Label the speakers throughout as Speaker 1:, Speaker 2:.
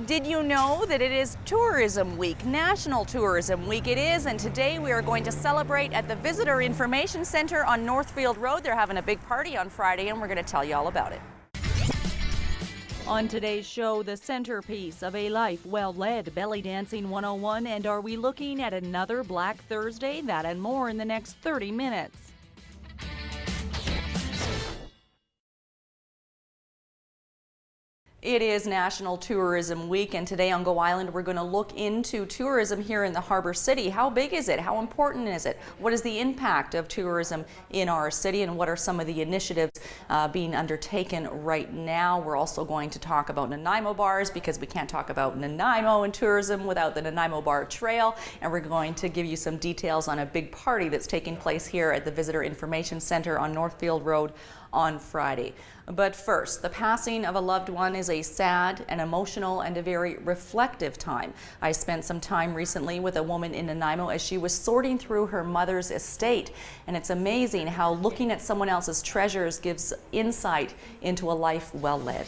Speaker 1: Did you know that it is Tourism Week, National Tourism Week? It is, and today we are going to celebrate at the Visitor Information Center on Northfield Road. They're having a big party on Friday, and we're going to tell you all about it. On today's show, the centerpiece of a life well led, Belly Dancing 101, and are we looking at another Black Thursday? That and more in the next 30 minutes. It is National Tourism Week, and today on Go Island we're going to look into tourism here in the Harbor City. How big is it? How important is it? What is the impact of tourism in our city, and what are some of the initiatives being undertaken right now? We're also going to talk about Nanaimo bars, because we can't talk about Nanaimo and tourism without the Nanaimo Bar Trail, and we're going to give you some details on a big party that's taking place here at the Visitor Information Center on Northfield Road on Friday. But first, the passing of a loved one is a sad and emotional and a very reflective time. I spent some time recently with a woman in Nanaimo as she was sorting through her mother's estate, and it's amazing how looking at someone else's treasures gives insight into a life well led.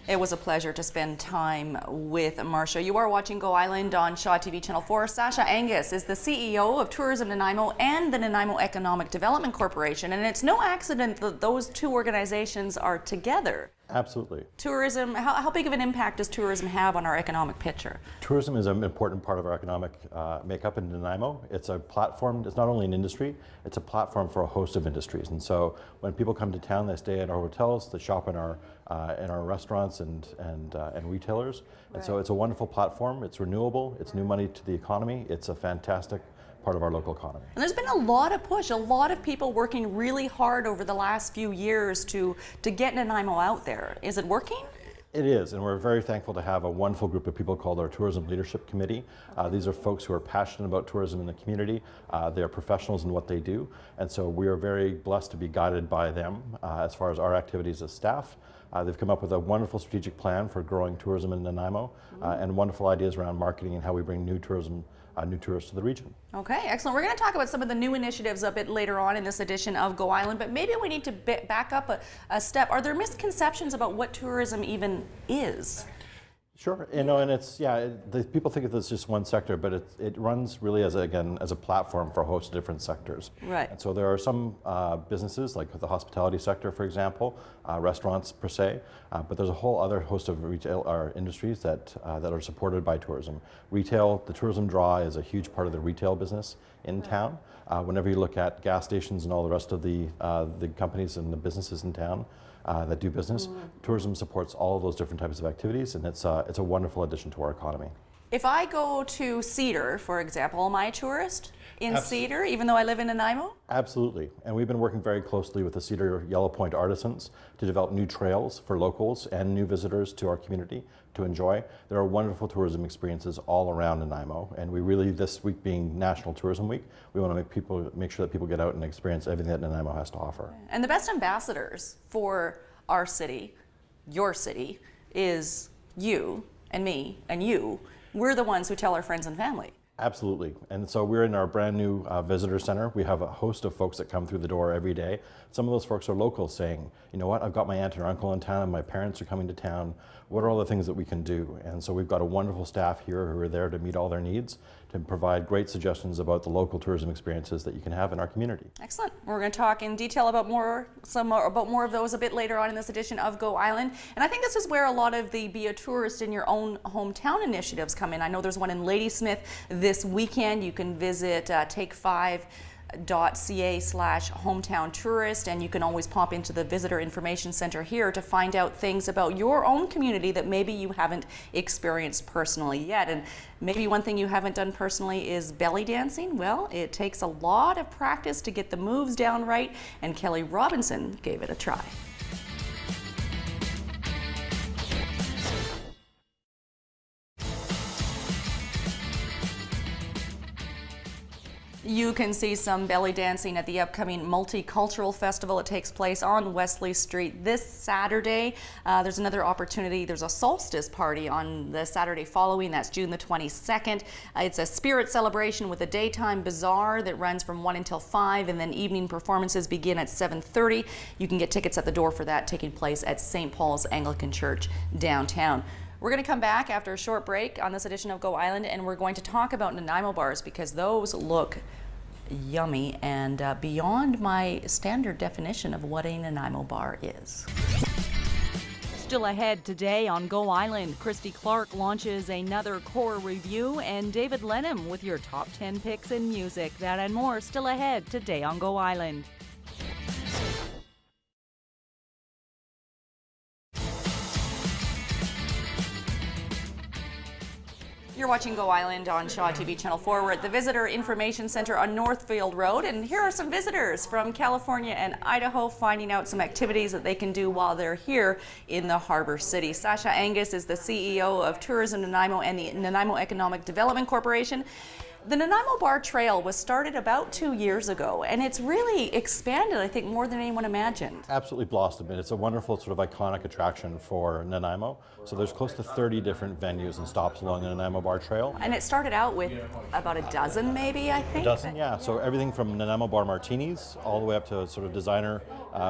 Speaker 1: It was a pleasure to spend time with Marcia. You are watching Go Island on Shaw TV Channel 4. Sasha Angus is the CEO of Tourism Nanaimo and the Nanaimo Economic Development Corporation, and it's no accident that those two organizations are together.
Speaker 2: Absolutely.
Speaker 1: Tourism, how big of an impact does tourism have on our economic picture?
Speaker 2: Tourism is an important part of our economic makeup in Nanaimo. It's a platform, it's not only an industry, it's a platform for a host of industries. And so when people come to town, they stay at our hotels, they shop in our restaurants and retailers. And so it's a wonderful platform, it's renewable, it's new money to the economy, it's a fantastic part of our local economy.
Speaker 1: And there's been a lot of push, a lot of people working really hard over the last few years to get Nanaimo out there. Is it working?
Speaker 2: It is, and we're very thankful to have a wonderful group of people called our Tourism Leadership Committee. These are folks who are passionate about tourism in the community. They are professionals in what they do, and so we are very blessed to be guided by them as far as our activities as staff. They've come up with a wonderful strategic plan for growing tourism in Nanaimo and wonderful ideas around marketing and how we bring new tourists to the region.
Speaker 1: Okay, excellent. We're going to talk about some of the new initiatives a bit later on in this edition of Go Island, but maybe we need to back up a step. Are there misconceptions about what tourism even is?
Speaker 2: Sure, and it's, people think of this as just one sector, but it runs really as a platform for a host of different sectors.
Speaker 1: Right.
Speaker 2: And so there are some businesses, like the hospitality sector, for example, restaurants per se, but there's a whole other host of retail industries that are supported by tourism. Retail, the tourism draw is a huge part of the retail business in town. Whenever you look at gas stations and all the rest of the companies and the businesses in town, that do business. Tourism supports all of those different types of activities, and it's a wonderful addition to our economy.
Speaker 1: If I go to Cedar, for example, am I a tourist in Cedar, even though I live in Nanaimo?
Speaker 2: Absolutely, and we've been working very closely with the Cedar Yellow Point artisans to develop new trails for locals and new visitors to our community to enjoy. There are wonderful tourism experiences all around Nanaimo, and we really, this week being National Tourism Week, we want to make sure that people get out and experience everything that Nanaimo has to offer.
Speaker 1: And the best ambassadors for our city, your city, is you and me and you. We're the ones who tell our friends and family.
Speaker 2: Absolutely, and so we're in our brand new visitor center. We have a host of folks that come through the door every day. Some of those folks are locals saying, you know what, I've got my aunt and uncle in town and my parents are coming to town. What are all the things that we can do? And so we've got a wonderful staff here who are there to meet all their needs, to provide great suggestions about the local tourism experiences that you can have in our community.
Speaker 1: Excellent. We're going to talk in detail about more of those a bit later on in this edition of Go Island. And I think this is where a lot of the Be a Tourist in Your Own Hometown initiatives come in. I know there's one in Ladysmith this weekend. You can visit take5.ca/hometown tourist, and you can always pop into the Visitor Information Center here to find out things about your own community that maybe you haven't experienced personally yet. And maybe one thing you haven't done personally is belly dancing. Well, it takes a lot of practice to get the moves down right, and Kelly Robinson gave it a try. You can see some belly dancing at the upcoming Multicultural Festival. It takes place on Wesley Street this Saturday. There's another opportunity. There's a solstice party on the Saturday following. That's June the 22nd. It's a spirit celebration with a daytime bazaar that runs from 1 until 5, and then evening performances begin at 7:30. You can get tickets at the door for that, taking place at St. Paul's Anglican Church downtown. We're going to come back after a short break on this edition of Go Island, and we're going to talk about Nanaimo bars because those look yummy and beyond my standard definition of what a Nanaimo bar is. Still ahead today on Go Island, Christy Clark launches another core review, and David Lenham with your top 10 picks in music. That and more still ahead today on Go Island. You're watching Go Island on Shaw TV Channel 4. We're at the Visitor Information Center on Northfield Road, and here are some visitors from California and Idaho finding out some activities that they can do while they're here in the Harbor City. Sasha Angus is the CEO of Tourism Nanaimo and the Nanaimo Economic Development Corporation. The Nanaimo Bar Trail was started about 2 years ago, and it's really expanded, I think, more than anyone imagined.
Speaker 2: Absolutely blossomed, and it's a wonderful sort of iconic attraction for Nanaimo. So there's close to 30 different venues and stops along the Nanaimo Bar Trail.
Speaker 1: And it started out with about a dozen, maybe, I think?
Speaker 2: A dozen, yeah. So everything from Nanaimo Bar martinis all the way up to sort of designer,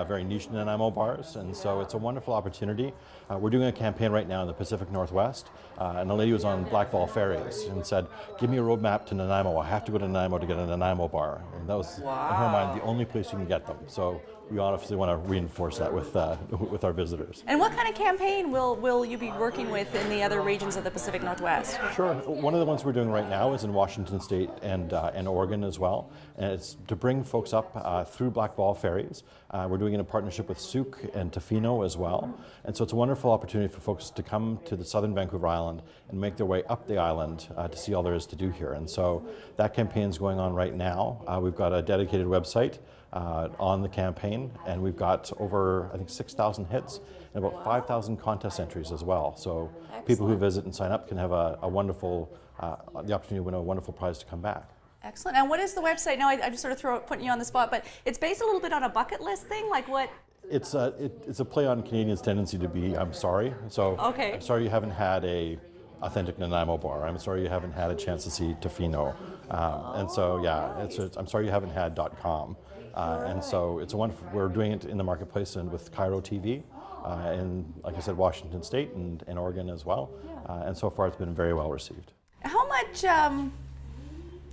Speaker 2: very niche Nanaimo bars. And so it's a wonderful opportunity. We're doing a campaign right now in the Pacific Northwest, and a lady was on Blackball Ferries and said, "Give me a roadmap to Nanaimo. I have to go to Nanaimo to get a Nanaimo bar." And that was, in her mind, the only place you can get them. So we obviously want to reinforce that with our visitors.
Speaker 1: And what kind of campaign will you be working with in the other regions of the Pacific Northwest?
Speaker 2: Sure. One of the ones we're doing right now is in Washington State and Oregon as well. And it's to bring folks up through Blackball Ferries. We're doing it in partnership with Souk and Tofino as well. And so it's a wonderful opportunity for folks to come to the southern Vancouver Island and make their way up the island to see all there is to do here. And so that campaign is going on right now. We've got a dedicated website on the campaign, and we've got over, I think, 6,000 hits and about 5,000 contest entries as well. So excellent. People who visit and sign up can have a wonderful, the opportunity to win a wonderful prize to come back.
Speaker 1: Excellent. And what is the website? Now, I'm just sort of putting you on the spot, but it's based a little bit on a bucket list thing, like what?
Speaker 2: It's a play on Canadians' tendency to be, I'm sorry. So okay. I'm sorry you haven't had a authentic Nanaimo bar. I'm sorry you haven't had a chance to see Tofino. And so, yeah, I'm sorry you haven't had .com. And so it's a wonderful, we're doing it in the marketplace and with Cairo TV, and like I said, Washington State and Oregon as well. And so far it's been very well received.
Speaker 1: How much,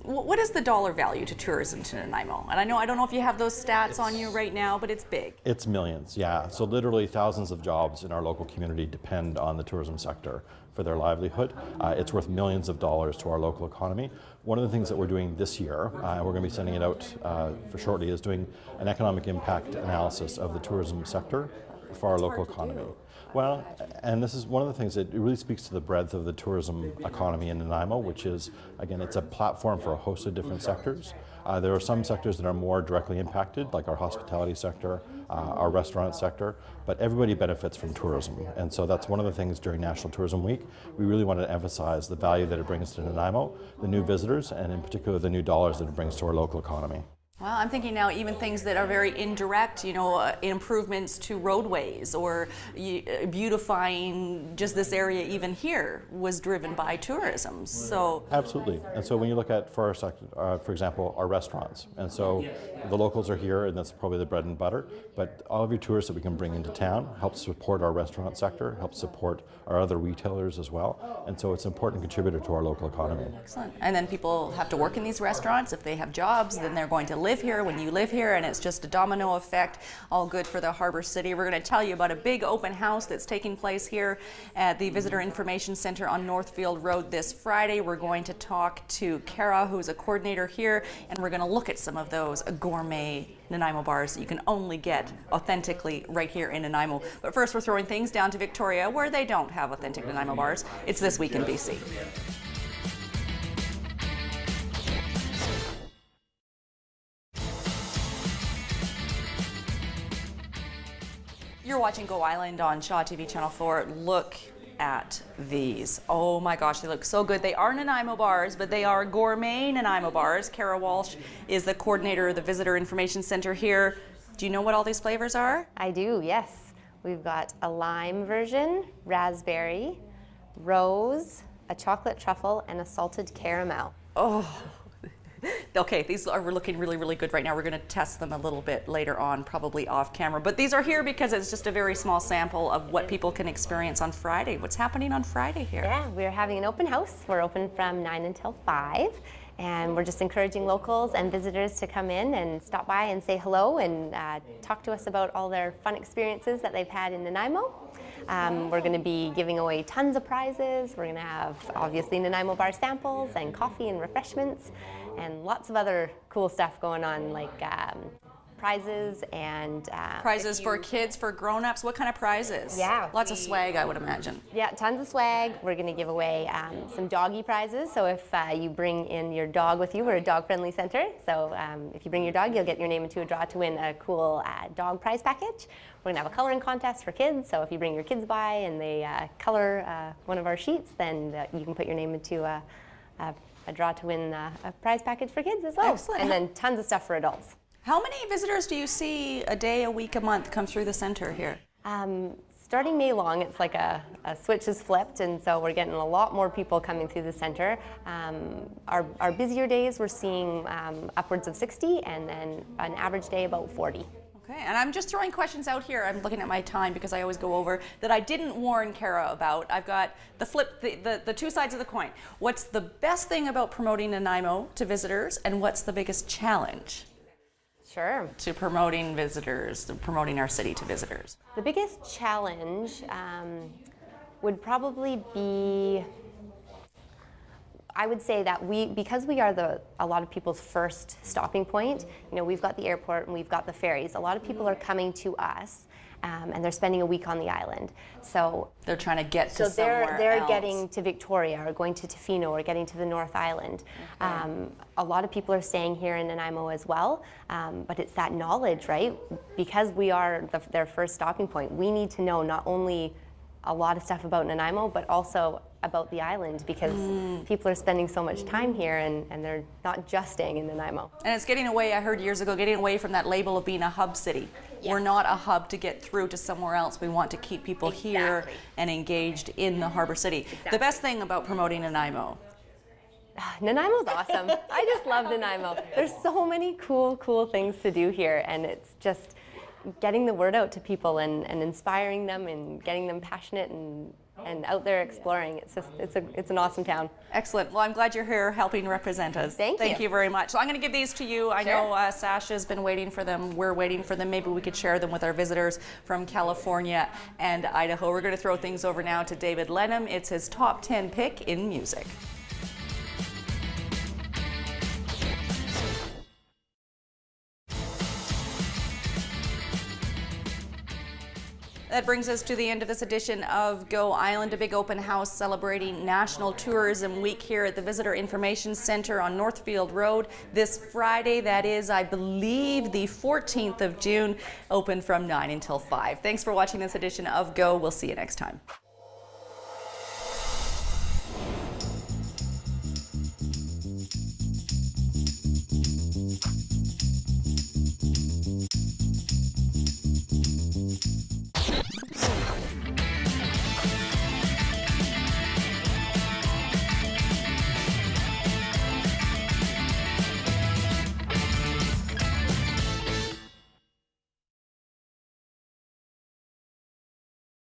Speaker 1: what is the dollar value to tourism to Nanaimo? And I don't know if you have those stats on you right now, but it's big.
Speaker 2: It's millions, yeah. So literally thousands of jobs in our local community depend on the tourism sector for their livelihood. It's worth millions of dollars to our local economy. One of the things that we're doing this year, we're going to be sending it out for shortly, is doing an economic impact analysis of the tourism sector for our local economy. Well, and this is one of the things that it really speaks to the breadth of the tourism economy in Nanaimo, which is, again, it's a platform for a host of different sectors. There are some sectors that are more directly impacted, like our hospitality sector, our restaurant sector, but everybody benefits from tourism. And so that's one of the things during National Tourism Week. We really wanted to emphasize the value that it brings to Nanaimo, the new visitors, and in particular the new dollars that it brings to our local economy.
Speaker 1: Well, I'm thinking now even things that are very indirect, improvements to roadways or beautifying just this area even here was driven by tourism. So
Speaker 2: absolutely. And so when you look at, for our sector, for example, our restaurants, and so the locals are here and that's probably the bread and butter, but all of your tourists that we can bring into town helps support our restaurant sector, helps support our other retailers as well. And so it's an important contributor to our local economy.
Speaker 1: Excellent. And then people have to work in these restaurants. If they have jobs, then they're going to live here when you live here, and it's just a domino effect, all good for the Harbor City. We're going to tell you about a big open house that's taking place here at the Visitor Information Center on Northfield Road this Friday. We're going to talk to Kara, who's a coordinator here, and we're going to look at some of those gourmet Nanaimo bars that you can only get authentically right here in Nanaimo. But first, we're throwing things down to Victoria, where they don't have authentic Nanaimo bars. It's This Week in BC. You're watching Go Island on Shaw TV Channel 4. Look at these. Oh my gosh, they look so good. They are Nanaimo bars, but they are gourmet Nanaimo bars. Kara Walsh is the coordinator of the Visitor Information Center here. Do you know what all these flavors are?
Speaker 3: I do, yes. We've got a lime version, raspberry, rose, a chocolate truffle, and a salted caramel.
Speaker 1: Oh, okay, these are looking really, really good right now. We're going to test them a little bit later on, probably off camera. But these are here because it's just a very small sample of what people can experience on Friday. What's happening on Friday here?
Speaker 3: Yeah, we're having an open house. We're open from 9 until 5. And we're just encouraging locals and visitors to come in and stop by and say hello and talk to us about all their fun experiences that they've had in Nanaimo. We're going to be giving away tons of prizes. We're going to have, obviously, Nanaimo Bar samples and coffee and refreshments and lots of other cool stuff going on, like prizes and...
Speaker 1: Prizes for kids, for grown-ups? What kind of prizes?
Speaker 3: Yeah.
Speaker 1: Lots of swag, I would imagine.
Speaker 3: Yeah, tons of swag. We're going to give away some doggy prizes. So if you bring in your dog with you, we're a dog-friendly center. So if you bring your dog, you'll get your name into a draw to win a cool dog prize package. We're going to have a coloring contest for kids. So if you bring your kids by and they color one of our sheets, then you can put your name into a draw to win a prize package for kids as well.
Speaker 1: Excellent.
Speaker 3: And then tons of stuff for adults.
Speaker 1: How many visitors do you see a day, a week, a month come through the center here?
Speaker 3: Starting May long, it's like a switch is flipped, and so we're getting a lot more people coming through the center. Our busier days, we're seeing upwards of 60, and then an average day about 40.
Speaker 1: Okay, and I'm just throwing questions out here. I'm looking at my time because I always go over that I didn't warn Kara about. I've got the two sides of the coin. What's the best thing about promoting Nanaimo to visitors, and what's the biggest challenge?
Speaker 3: Sure.
Speaker 1: To promoting visitors, to promoting our city to visitors?
Speaker 3: The biggest challenge would probably be, I would say that because we are a lot of people's first stopping point, we've got the airport and we've got the ferries. A lot of people are coming to us and they're spending a week on the island. So
Speaker 1: they're trying to get to somewhere
Speaker 3: they're
Speaker 1: else.
Speaker 3: Getting to Victoria or going to Tofino or getting to the North Island. Okay. A lot of people are staying here in Nanaimo as well, but it's that knowledge, right? Because we are their first stopping point, we need to know not only a lot of stuff about Nanaimo, but also about the island, because people are spending so much time here and they're not just staying in Nanaimo.
Speaker 1: And it's getting away, I heard years ago, getting away from that label of being a hub city. Yes. We're not a hub to get through to somewhere else. We want to keep people here and engaged in the harbor city. Exactly. The best thing about promoting Nanaimo?
Speaker 3: Nanaimo's awesome. I just love Nanaimo. There's so many cool things to do here, and it's just getting the word out to people and inspiring them and getting them passionate and out there exploring. It's an awesome town.
Speaker 1: Excellent. Well, I'm glad you're here helping represent us.
Speaker 3: Thank you
Speaker 1: you very much. So I'm going to give these to you. I know Sasha's been waiting for them. We're waiting for them. Maybe we could share them with our visitors from California and Idaho. We're going to throw things over now to David Lenham. It's his top 10 pick in music. That brings us to the end of this edition of Go Island, a big open house celebrating National Tourism Week here at the Visitor Information Center on Northfield Road this Friday. That is, I believe, the 14th of June, open from 9 until 5. Thanks for watching this edition of Go. We'll see you next time.